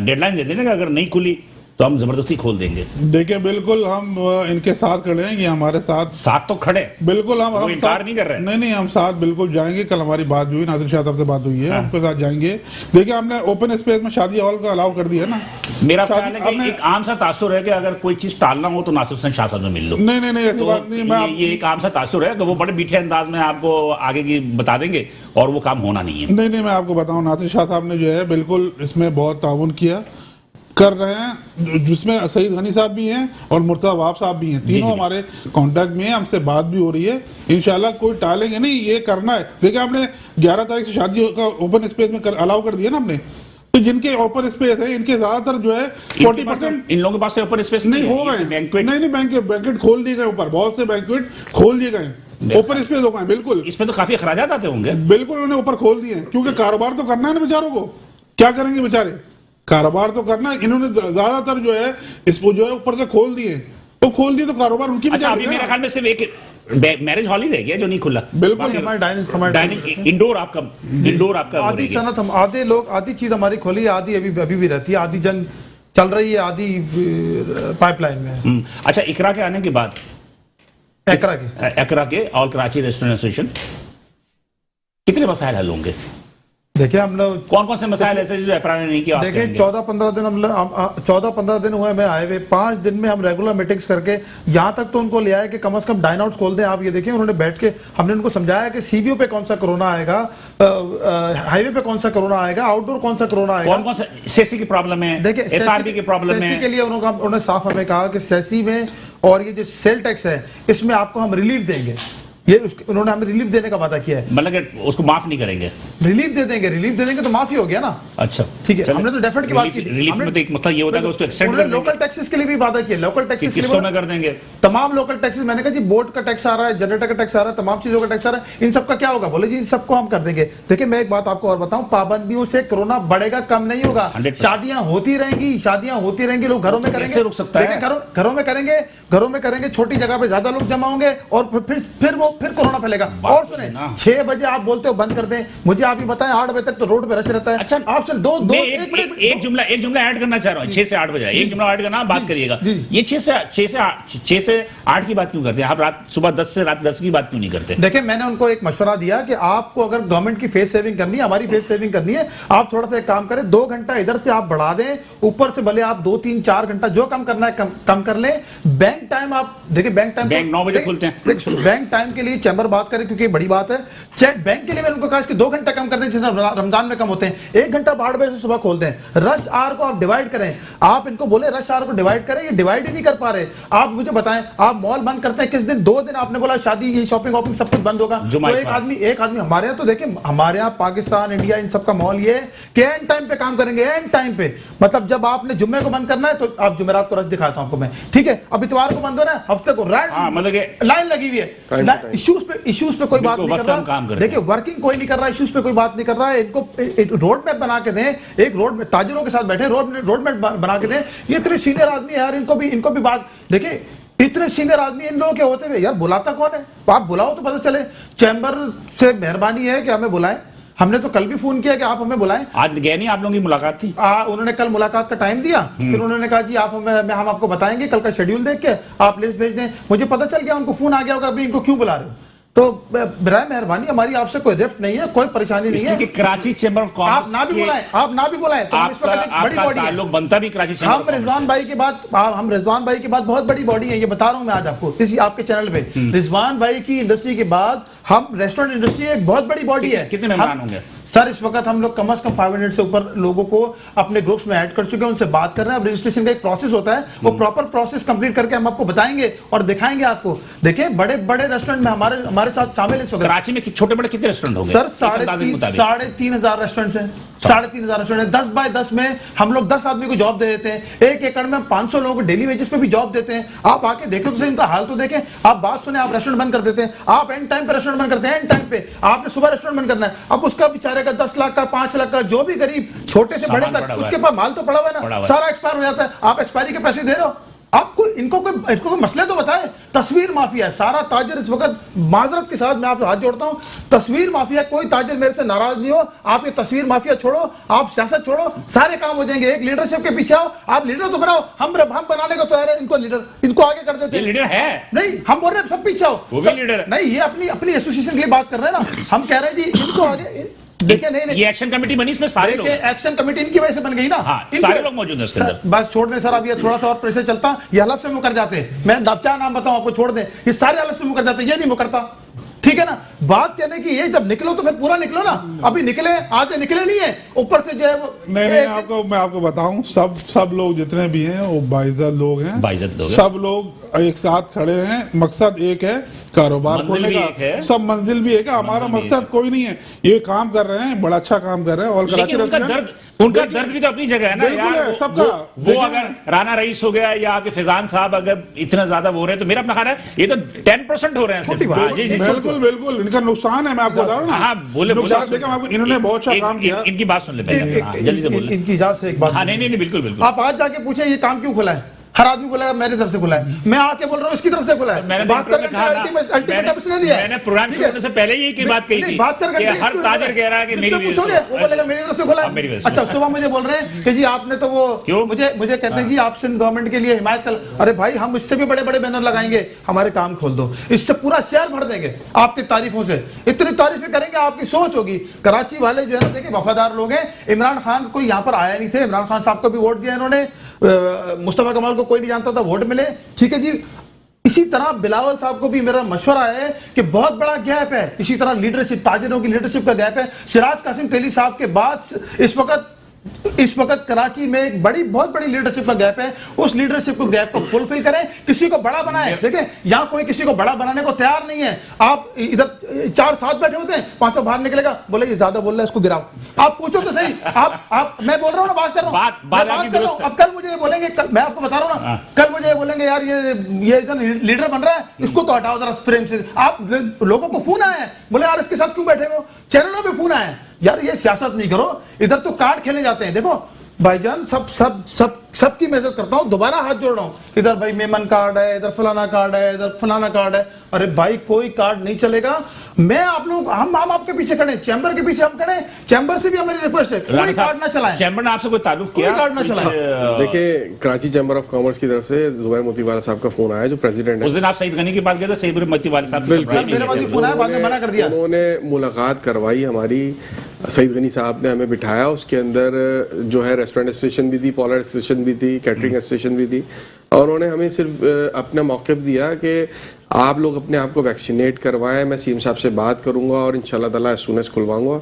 ڈیڈ لائن دے دیں کہ اگر نہیں کھلی تو ہم زبردستی کھول دیں گے. دیکھیں بالکل ہم ان کے ساتھ کھڑے ہیں, یہ ہمارے ساتھ تو کھڑے, بالکل ہم انکار نہیں کر رہے. نہیں ہم ساتھ بالکل جائیں گے. کل ہماری بات ہوئی, ناصر شاہ صاحب سے بات ہوئی ہے, ہم کے ساتھ جائیں گے. دیکھیں ہم نے اوپن اسپیس میں شادی ہال کا الاؤ کر دیا نا. میرا خیال ہے کہ ایک عام سا تاثر ہے کہ اگر کوئی چیز ٹالنا ہو تو ناصر حسین شاہ صاحب میں مل لو. نہیں ایسی بات نہیں. یہ ایک عام سا تاثر ہے کہ وہ بڑے میٹھے انداز میں آپ کو آگے کی بتا دیں گے اور وہ کام ہونا نہیں ہے. نہیں میں آپ کو بتاؤں, ناصر شاہ صاحب نے جو ہے بالکل اس میں بہت تعاون کیا, کر رہے ہیں, جس میں سعید غنی صاحب بھی ہیں اور مرتضی وہاب صاحب بھی ہیں, تینوں ہمارے کانٹیکٹ میں ہیں, ہم سے بات بھی ہو رہی ہے. انشاءاللہ کوئی ٹالیں گے نہیں, یہ کرنا ہے. دیکھیں ہم نے 11 تاریخ سے شادی کا اوپن اسپیس میں الاؤ کر دیا نا ہم نے, تو جن کے اوپن اسپیس ہے ان کے زیادہ تر جو ہے 40% ان لوگوں کے پاس اوپن اسپیس نہیں ہو گئے. نہیں بینکویٹ کھول دیے گئے, اوپر بہت سے بینکویٹ کھول دیے گئے, اوپن اسپیس ہو گئے. بالکل اس میں تو کافی اخراجات آتے ہوں گے. بالکل انہوں نے اوپر کھول دیے ہیں, کیونکہ کاروبار تو کرنا ہے نا بیچاروں کو, کیا کریں گے بیچارے, کاروبار تو کرنا ہے. انہوں نے زیادہ تر جو ہے اس کو جو ہے اوپر سے کھول دیے, تو کھول دیے تو کاروبار ان کی بھی. اچھا, ابھی میرے خیال میں صرف ایک میرج ہال ہی رہ گیا جو نہیں کھلا. بالکل انڈور آپ کا آدھی صنعت, ہم آدھے لوگ آدھی چیز ہماری کھولی, آدھی ابھی بھی رہتی ہے, آدھی جنگ چل رہی ہے, آدھی پائپ لائن میں. اچھا, اقرا کے آنے کے بعد, اقرا کے آل کراچی ریسٹورنٹ ایسوسیشن, کتنے مسائل حل ہوں گے؟ دیکھیں ہم لوگ کون سے مسائل ایسے جو اپرا نے نہیں کیا؟ دیکھیں 14-15 دن ہوئے ہمیں آئے ہوئے, 5 دن میں ہم ریگولر میٹنگز کر کے یہاں تک تو ان کو لے آئے کہ کم از کم ڈائن آؤٹس کھول دیں. آپ یہ دیکھیں, انہوں نے بیٹھ کے ہم نے ان کو سمجھایا کہ سی بی او پہ کون سا کرونا آئے گا, ہائی وے پہ کون سا کرونا آئے گا, آؤٹ ڈور کون سا کرونا آئے گا, کون سے سیسی کی پرابلم ہے, دیکھیں ایس آر بی کی پرابلم ہے. سیسی کے لیے انہوں نے صاف ہمیں کہا کہ سیسی میں اور یہ جو سیل ٹیکس ہے اس میں آپ کو ہم ریلیف دیں گے. یہ انہوں نے ہمیں ریلیف دینے کا وعدہ کیا ہے, مطلب کہ اس کو معاف نہیں کریں گے, ریلیف دے دیں گے تو معافی ہو گیا نا. اچھا ٹھیک ہے, ہم نے تو ڈیفرڈ کی بات کی تھی. ریلیف میں تو ایک مطلب یہ ہوتا ہے کہ اس کو ایکسٹینڈ کر دیں گے. لوکل ٹیکسز کے لیے بھی وعدہ کیا, لوکل ٹیکسز کس کو میں کر دیں گے, تمام لوکل ٹیکسز. میں نے کہا جی بورڈ کا ٹیکس آ رہا ہے, جنریٹر کا ٹیکس آ رہا ہے, تمام چیزوں کا ٹیکس آ رہا ہے, ان سب کا کیا ہوگا؟ بولے جی ان سب کو ہم کر دیں گے. دیکھیں میں ایک بات آپ کو اور بتاؤں, پابندیوں سے کرونا بڑھے گا, کم نہیں ہوگا. شادیاں ہوتی رہیں گی, لوگ گھروں میں کریں گے. گھروں میں کریں گے, چھوٹی جگہ پہ زیادہ لوگ جمع ہوں گے اور پھر کرونا پھیلے گا. اور سنیں 6 بجے آپ بولتے ہو بند کر دیں, مجھے آپ ہی بتائیں 8 بجے تک تو روڈ پہ رش رہتا ہے. اچھا آپ سے ایک جملہ ایڈ کرنا چاہ رہا ہوں, 6 سے 8 بجے ایک جملہ ایڈ کرنا, بات کریے گا. یہ 6 سے 8 کی بات کیوں کرتے ہیں آپ, صبح 10 سے رات 10 کی بات کیوں نہیں کرتے؟ دیکھیں میں نے ان کو ایک مشورہ دیا کہ آپ کو اگر گورنمنٹ کی فیس سیونگ کرنی ہے, ہماری فیس سیونگ کرنی ہے, آپ تھوڑا سا ایک کام کریں, 2 گھنٹہ ادھر سے آپ بڑھا دیں, اوپر سے بھلے آپ 2, 3, 4 گھنٹہ جو کم کرنا ہے کم کر لیں. بینک ٹائم آپ دیکھیں, بینک 9 بجے کھلتے ہیں. بینک ٹائم کے لیے چیمبر بات کریں کیونکہ بڑی بات ہے. بینک کے لیے میں نے ان کو کہا کہ 2 گھنٹہ کم کر دیں, جس طرح رمضان میں کم ہوتے ہیں, 1 گھنٹہ 8 بجے سے صبح کھول دیں. رش آر کو آپ ڈیوائڈ کریں, آپ ان کو بولے رش آر کو ڈیوائڈ کریں, یہ ڈیوائڈ ہی نہیں کر پا رہے. آپ مجھے بتائیں, آپ مال بند کرتے ہیں کس دن؟ 2 دن آپ نے بولا شادی, یہ شاپنگ واپنگ سب کچھ بند ہوگا. تو ایک آدمی ہمارے یہاں تو دیکھیں, ہمارے یہاں پاکستان انڈیا ان سب کا مال یہ ہے کہ اینڈ ٹائم پہ کام کریں گے, اینڈ ٹائم پہ. مطلب جب آپ نے جمعے کو بند کرنا ہے تو آپ جمعرات کو رش دکھاتا ہوں آپ کو میں, ٹھیک ہے. اب اتوار کو بند ہونا ہے, ہفتے کو لائن لگی ہوئی ہے. ایشوز پہ کوئی بات نہیں کر رہا. دیکھیں ورکنگ کوئی نہیں کر رہا, ایشوز پہ کوئی بات نہیں کر رہا ہے. ان کو روڈ میپ بنا کے دیں, ایک روڈ میں تاجروں کے ساتھ بیٹھے روڈ میپ بنا کے دیں. یہ اتنے سینئر آدمی ہے یار, ان کو بھی بات. دیکھیں اتنے سینئر آدمی ان لوگوں کے ہوتے ہوئے یار بلاتا کون ہے؟ آپ بلاؤ تو پتہ چلے. چیمبر سے مہربانی ہے کہ ہمیں بلائیں. ہم نے تو کل بھی فون کیا کہ آپ ہمیں بلائیں. آج گئے نہیں آپ لوگوں کی ملاقات تھی؟ انہوں نے کل ملاقات کا ٹائم دیا, پھر انہوں نے کہا جی آپ ہم آپ کو بتائیں گے, کل کا شیڈیول دیکھ کے آپ لسٹ بھیج دیں. مجھے پتہ چل گیا ان کو فون آ گیا ہوگا ابھی ان کو کیوں بلا رہے ہو. تو برائے مہربانی ہماری آپ سے کوئی رفٹ نہیں ہے, کوئی پریشانی نہیں ہے. کراچی چیمبر آف کامرس آپ نہ بھی بلائیں, آپ نہ بھی بلائیں, تو اس وقت ایک بڑی باڈی ہے. تعلق بنتا بھی کراچی چیمبر. ہم رضوان بھائی کے بعد بہت بڑی باڈی ہے, یہ بتا رہا ہوں میں آج آپ کو کسی آپ کے چینل پہ. رضوان بھائی کی انڈسٹری کے بعد ہم ریسٹورنٹ انڈسٹری ایک بہت بڑی باڈی ہے. کتنے مہمان ہوں گے سر؟ اس وقت ہم لوگ کم از کم 500 سے اوپر لوگوں کو اپنے گروپس میں ایڈ کر چکے ہیں, ان سے بات کر رہے ہیں. اب رجسٹریشن کا ایک پروسیس ہوتا ہے, وہ پراپر پروسیس کمپلیٹ کر کے ہم آپ کو بتائیں گے اور دکھائیں گے آپ کو. دیکھیں بڑے بڑے ریسٹورنٹ میں ہمارے ساتھ شامل ہیں اس وقت. کراچی میں چھوٹے بڑے کتنے ریسٹورنٹ ہوں گے سر؟ 3,500 ریسٹورنٹس ہیں. 3,500 ریسٹورنٹ ہیں. 10 بائی 10 میں ہم لوگ 10 آدمی کو جاب دے دیتے ہیں. 1 ایکڑ میں 500 لوگوں کو ڈیلی ویجز پہ بھی جاب دیتے ہیں. آپ آ کے دیکھو تو ان کا حال تو دیکھیں. آپ بات سنیں, آپ ریسٹورنٹ بند کر دیتے ہیں, آپ اینڈ ٹائم پہ ریسٹورنٹ بند کرتے ہیں. اینڈ ٹائم پہ آپ نے صبح ریسٹورنٹ بند کرنا ہے. اب اس کا بیچارے کا 10 لاکھ کا 5 لاکھ کا جو بھی غریب چھوٹے سے بڑے تک اس کے پاس مال تو پڑا ہوا ہے نا, سارا ایکسپائر ہو جاتا ہے. آپ ایکسپائری کے پیسے دے رہے ہو. آپ کو ان کو کوئی مسئلہ تو بتائے. تصویر مافیا ہے سارا تاجر اس وقت. معذرت کے ساتھ میں آپ سے ہاتھ جوڑتا ہوں, تصویر مافیا. کوئی تاجر میرے سے ناراض نہیں ہو, آپ یہ تصویر مافیا چھوڑو, آپ سیاست چھوڑو, سارے کام ہو جائیں گے. ایک لیڈرشپ کے پیچھے آؤ, آپ لیڈر تو بناؤ. ہم بنانے کا تو ہے ان کو لیڈر, ان کو آگے کر دیتے ہیں. لیڈر ہے نہیں, ہم بول رہے ہیں سب پیچھے آؤ. وہ بھی لیڈر نہیں, یہ اپنی ایسوسیشن کے لیے بات کر رہے ہیں نا. ہم کہہ رہے ہیں جی ان کو آگے دیکھیں. نہیں یہ ایکشن کمیٹی بنی, اس میں سارے لوگ, ایکشن کمیٹی ان کی وجہ سے بن گئی نا. سارے لوگ موجود ہیں اس کے اندر. بس چھوڑ دیں سر, اب یہ تھوڑا سا اور پریشر چلتا, یہ حلف سے مکر جاتے ہیں. میں کیا نام بتاؤں آپ کو, چھوڑ دیں. یہ سارے حلف سے مکر جاتے ہیں, یہ نہیں مکرتا. ٹھیک ہے نا. بات کہنے کی یہ, جب نکلو تو پھر پورا نکلو نا. ابھی نکلے, آگے نکلے نہیں ہے, اوپر سے جو ہے نہیں, میں آپ کو بتاؤں, سب لوگ جتنے بھی ہیں وہ باعزت لوگ ہیں. سب لوگ ایک ساتھ کھڑے ہیں. مقصد ایک ہے, کاروبار کھولنے کا. سب منزل بھی ایک ہے. ہمارا مقصد کوئی نہیں ہے. یہ کام کر رہے ہیں, بڑا اچھا کام کر رہے ہیں. اور ان کا درد بھی تو اپنی جگہ ہے نا یار. سب کا وہ اگر رانا رئیس ہو گیا یا آپ کے فیضان صاحب اگر اتنا زیادہ وہ رہے تو میرا اپنا خیال ہے یہ تو 10% ہو رہے ہیں. بالکل ان کا نقصان ہے. میں آپ کو بتا رہا ہوں. ہاں بولے, انہوں نے بہت اچھا کام کیا. ان کی بات سن لیں جلدی سے بولیں. ان کی اجازت سے ایک بات. ہاں نہیں بالکل. آپ آج جا کے پوچھیں یہ کام کیوں کھلا ہے. ہر آدمی بولا ہے میری طرف سے کھلا ہے. میں آ کے بول رہا ہوں اس کی طرف سے کھلا ہے. میں نے پروگرام شروع ہونے سے پہلے ہی کی بات کہی تھی کہ ہر تاجر کہہ رہا ہے کہ میری پوچھو گے, وہ بولے گا میری طرف سے کھلا ہے. اچھا, صبح مجھے بول رہے ہیں کہ جی آپ نے تو وہ مجھے کہتے ہیں جی آپ سندھ گورنمنٹ کے لیے حمایت کر. ارے بھائی, ہم اس سے بھی بڑے بڑے بینر لگائیں گے, ہمارے کام کھول دو. اس سے پورا شہر بھر دیں گے آپ کی تعریفوں سے. اتنی تعریفیں کریں گے, آپ کی سوچ ہوگی. کراچی والے جو ہے نا دیکھیں وفادار لوگ ہیں. عمران خان کوئی یہاں پر آیا نہیں تھے. عمران خان صاحب کو بھی ووٹ دیا انہوں نے. مصطفیٰ کمال کو کوئی نہیں جانتا تھا, ووٹ ملے. ٹھیک ہے جی. اسی طرح بلاول صاحب کو بھی میرا مشورہ ہے کہ بہت بڑا گیپ ہے. اسی طرح لیڈرشپ, تاجروں کی لیڈرشپ کا گیپ ہے. سراج قاسم تیلی صاحب کے بعد اس وقت کراچی میں ایک بہت بڑی لیڈرشپ کا گیپ ہے. اس لیڈرشپ کو گیپ کو فلفل کریں, کسی کو بڑا بنائیں. دیکھیں یہاں کوئی کسی کو بڑا بنانے کو تیار نہیں ہے. آپ ادھر 4 ساتھ بیٹھے ہوتے ہیں, 5 باہر نکلے گا, بولے یہ زیادہ بول رہا ہے اس کو گراؤ. آپ پوچھو تو صحیح. آپ میں بول رہا ہوں نا, بات کر رہا ہوں. اب کل مجھے بولیں گے, میں آپ کو بتا رہا ہوں نا, کل مجھے بولیں گے یار یہ لیڈر بن رہا ہے, اس کو تو ہٹاؤ ذرا فریم سے. آپ لوگوں کو فون آئے ہیں, بولے یار اس کے ساتھ کیوں بیٹھے ہو. چینلوں پہ فون آئے, یار یہ سیاست نہیں کرو, ادھر تو کارڈ کھیلے جاتے ہیں. دیکھو بھائی جان, سب کی میں عزت کرتا ہوں, دوبارہ ہاتھ جوڑ رہا ہوں. ادھر بھائی میمن کارڈ ہے, ادھر فلانا کارڈ ہے, ادھر فلانا کارڈ ہے. ارے بھائی کوئی کارڈ نہیں چلے گا. میں آپ لوگ ہم آپ کے پیچھے کھڑے, چیمبر کے پیچھے ہم کھڑے. چیمبر سے بھی ہماری ریکویسٹ ہے کوئی کارڈ نہ چلائیں. چیمبر نے آپ سے کوئی تعلق کیا؟ کوئی کارڈ نہ چلائیں. دیکھیں کراچی چیمبر آف کامرس کی طرف سے زبیر موتی والا صاحب کا فون آیا جو پریزیڈنٹ ہے. اس دن آپ سعید غنی کی بات کرتے, سعید موتی والا صاحب میرے پاس بھی فون آیا, بعد میں منع کر دیا. انہوں نے ملاقات کروائی ہماری, سعید غنی صاحب نے ہمیں بٹھایا. اس کے اندر جو ہے ریسٹورنٹ اسٹیشن بھی تھی, پالر اسٹیشن بھی تھی, کیٹرنگ اسٹیشن بھی تھی. اور انہوں نے ہمیں صرف اپنا موقف دیا کہ آپ لوگ اپنے آپ کو ویکسینیٹ کروائیں, میں سی ایم صاحب سے بات کروں گا اور انشاءاللہ تعالیٰ ایز سون ایز کھلواؤں گا.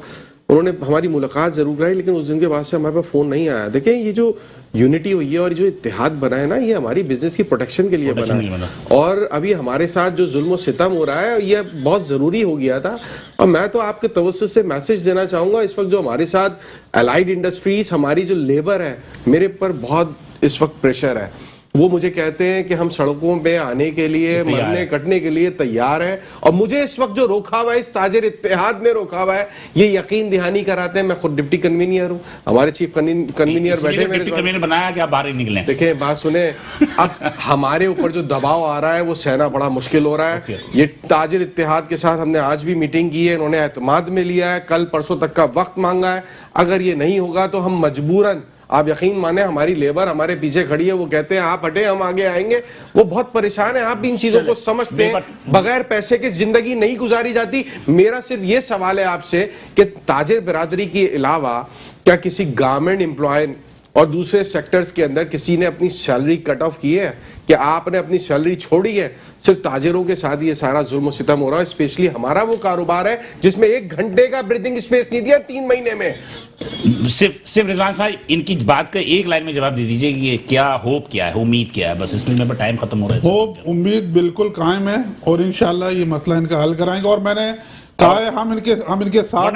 انہوں نے ہماری ملاقات ضرور کرائی, لیکن اس دن کے بعد سے ہمارے پاس فون نہیں آیا. دیکھیں یہ جو یونٹی ہوئی ہے اور جو اتحاد بنا ہے نا, یہ ہماری بزنس کی پروٹیکشن کے لیے بنا ہے. اور ابھی ہمارے ساتھ جو ظلم و ستم ہو رہا ہے یہ بہت ضروری ہو گیا تھا. اور میں تو آپ کے توسط سے میسج دینا چاہوں گا, اس وقت جو ہمارے ساتھ الائیڈ انڈسٹریز, ہماری جو لیبر ہے, میرے پر بہت اس وقت پریشر ہے. وہ مجھے کہتے ہیں کہ ہم سڑکوں پہ آنے کے لیے مرنے کٹنے کے لیے تیار ہیں, اور مجھے اس وقت جو روکا ہوا ہے, اس تاجر اتحاد نے روکا ہوا ہے, یہ یقین دہانی کراتے ہیں. میں خود ڈپٹی کنوینئر ہوں, ہمارے چیف کنوینئر بیٹھے ڈپٹی کنوینر بنایا کہ آپ باہر نکلیں. دیکھیں بات سنیں, اب ہمارے اوپر جو دباؤ آ رہا ہے وہ سہنا بڑا مشکل ہو رہا ہے. یہ تاجر اتحاد کے ساتھ ہم نے آج بھی میٹنگ کی ہے, انہوں نے اعتماد میں لیا ہے, کل پرسوں تک کا وقت مانگا ہے. اگر یہ نہیں ہوگا تو ہم مجبوراً, آپ یقین مانیں ہماری لیبر ہمارے پیچھے کھڑی ہے, وہ کہتے ہیں آپ ہٹیں ہم آگے آئیں گے. وہ بہت پریشان ہیں, آپ بھی ان چیزوں کو سمجھتے ہیں. بغیر پیسے کے زندگی نہیں گزاری جاتی. میرا صرف یہ سوال ہے آپ سے کہ تاجر برادری کے علاوہ کیا کسی گورنمنٹ امپلائی اور دوسرے سیکٹرز کے اندر کسی نے اپنی سیلری کٹ آف کی ہے, کہ آپ نے اپنی سیلری چھوڑی ہے؟ صرف تاجروں کے ساتھ یہ سارا ظلم و ستم ہو رہا ہے. اسپیشلی ہمارا وہ کاروبار ہے جس میں 1 گھنٹے کا بریتھنگ اسپیس نہیں دیا 3 مہینے میں. صرف رضوان صاحب ان کی بات کا ایک لائن میں جواب دے دیجئے کہ کیا ہوپ کیا ہے, امید کیا ہے؟ بس اس لیے ٹائم ختم ہو رہا ہے. ہوپ امید بالکل قائم ہے, اور انشاءاللہ یہ مسئلہ ان کا حل کرائیں گے. اور میں نے کہا ہے ہم ان کے ساتھ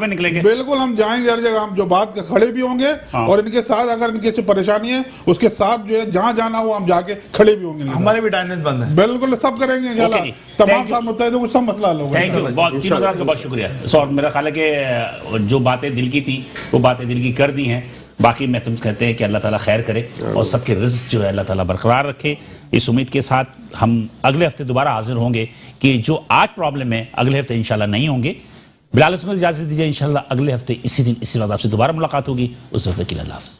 نکلیں گے, بالکل ہم جائیں گے ہر جگہ, ہم جو بات کھڑے بھی ہوں گے, اور ان کے ساتھ اگر ان کی پریشانی ہے اس کے ساتھ جو ہے جہاں جانا ہو ہم جا کے کھڑے بھی ہوں گے. ہمارے بھی ڈائننگ بند ہے, بالکل سب کریں گے انشاءاللہ. تمام صاحب متحد ہوں, سب مسئلہ حل ہوگا. تھینک یو, تینوں کا بہت شکریہ. اور میرا خیال ہے کہ جو باتیں دل کی تھیں وہ باتیں دل کی کر دی ہیں. باقی میں تم کہتے ہیں کہ اللہ تعالیٰ خیر کرے اور سب کے رزق جو ہے اللہ تعالیٰ برقرار رکھے. اس امید کے ساتھ ہم اگلے ہفتے دوبارہ حاضر ہوں گے کہ جو آج پرابلم ہے اگلے ہفتے انشاءاللہ نہیں ہوں گے. بلال حسن کو اجازت دیجیے, انشاءاللہ اگلے ہفتے اسی دن اسی وقت آپ سے دوبارہ ملاقات ہوگی. اس وقت کے لیے اللہ حافظ.